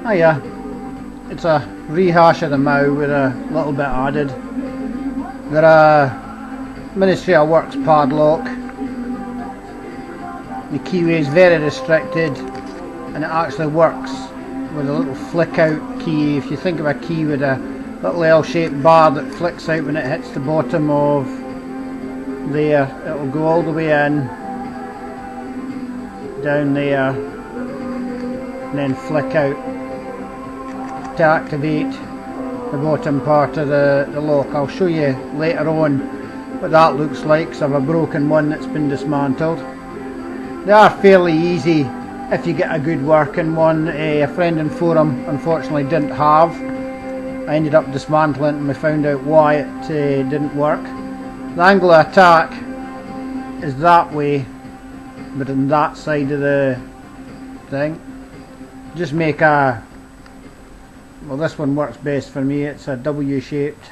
Oh yeah, it's a rehash of the MOW with a little bit added. There are Ministry of Works padlock. The keyway is very restricted and it actually works with a little flick out key. If you think of a key with a little L-shaped bar that flicks out when it hits the bottom of there, it'll go all the way in, down there, and then flick out to activate the bottom part of the lock. I'll show you later on what that looks like, because I have a broken one that's been dismantled. They are fairly easy if you get a good working one. A friend in forum unfortunately didn't have. I ended up dismantling it and we found out why it didn't work. The angle of attack is that way, but on that side of the thing. Just make a, well, this one works best for me. It's a W shaped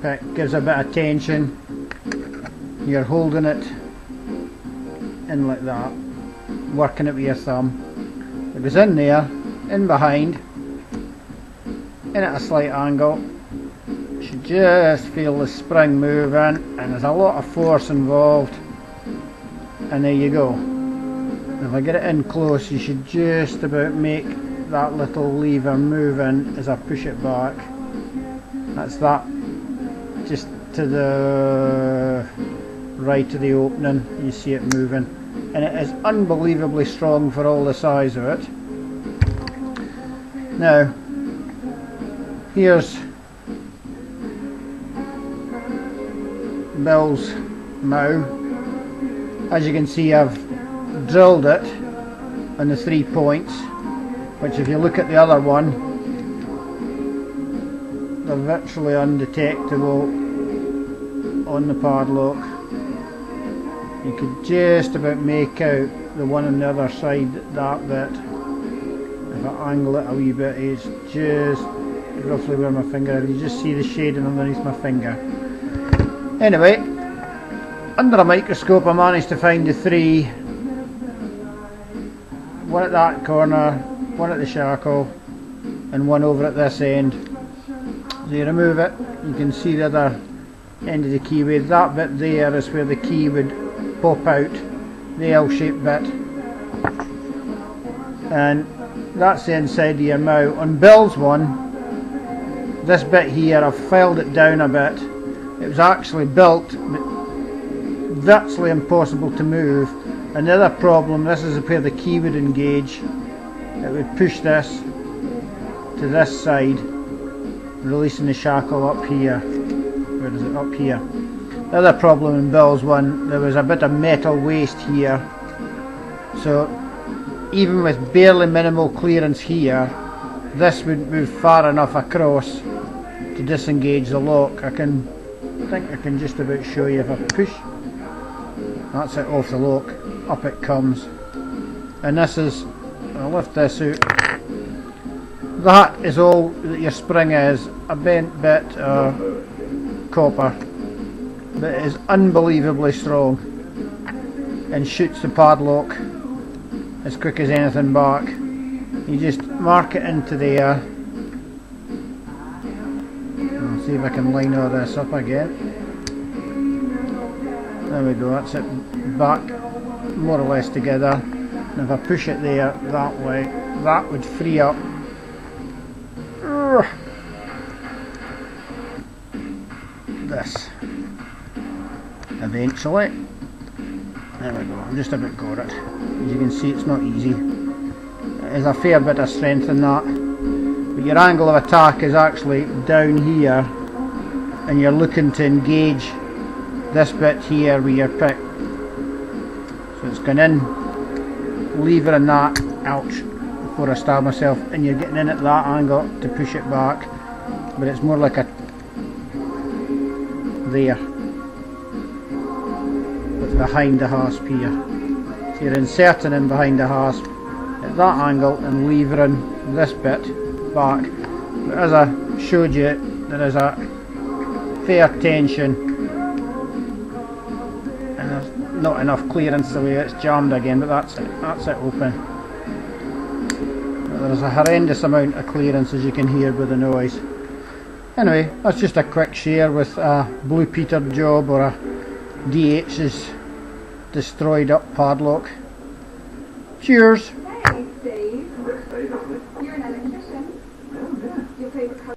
pick, gives a bit of tension. You're holding it in like that, working it with your thumb. It goes in there, in behind, in at a slight angle. You should just feel the spring moving, and there's a lot of force involved. And there you go. If I get it in close, you should just about make that little lever moving as I push it back. That's that, just to the right of the opening, you see it moving, and it is unbelievably strong for all the size of it. Now here's Bill's MOW. As you can see, I've drilled it on the 3 points, which if you look at the other one, they're virtually undetectable on the padlock. You could just about make out the one on the other side, that bit. If I angle it a wee bit, it's just roughly where my finger is. You just see the shading underneath my finger. Anyway, under a microscope I managed to find the 3. One at that corner, one at the shackle, and one over at this end. So you remove it, you can see the other end of the keyway. That bit there is where the key would pop out, the L-shaped bit, and that's the inside of your MOW. On Bill's one, this bit here, I've filed it down a bit. It was actually built virtually impossible to move, and the other problem, this is where the key would engage. It would push this to this side, releasing the shackle up here. Where is it? Up here. The other problem in Bill's one, there was a bit of metal waste here, so even with barely minimal clearance here, this would move far enough across to disengage the lock. I think I can just about show you if I push. That's it, off the lock, up it comes. And this is, I'll lift this out. That is all that your spring is, a bent bit of copper. But it is unbelievably strong and shoots the padlock as quick as anything back. You just mark it into there. I'll see if I can line all this up again. There we go, that's it back more or less together. And if I push it there that way, that would free up this eventually. There we go, I'm just about got it. As you can see, it's not easy. There's a fair bit of strength in that, but your angle of attack is actually down here, and you're looking to engage this bit here with your pick. So it's going in, levering that, ouch, before I stab myself, and you're getting in at that angle to push it back, but it's more like a there, but behind the hasp here. So you're inserting in behind the hasp at that angle and levering this bit back. But as I showed you, there is a fair tension and there's not enough clearance the way it's jammed again, but that's it open. There's a horrendous amount of clearance, as you can hear with the noise. Anyway, that's just a quick share with a Blue Peter job or a DH's destroyed up padlock. Cheers! Hey, Steve. You're an electrician. You play the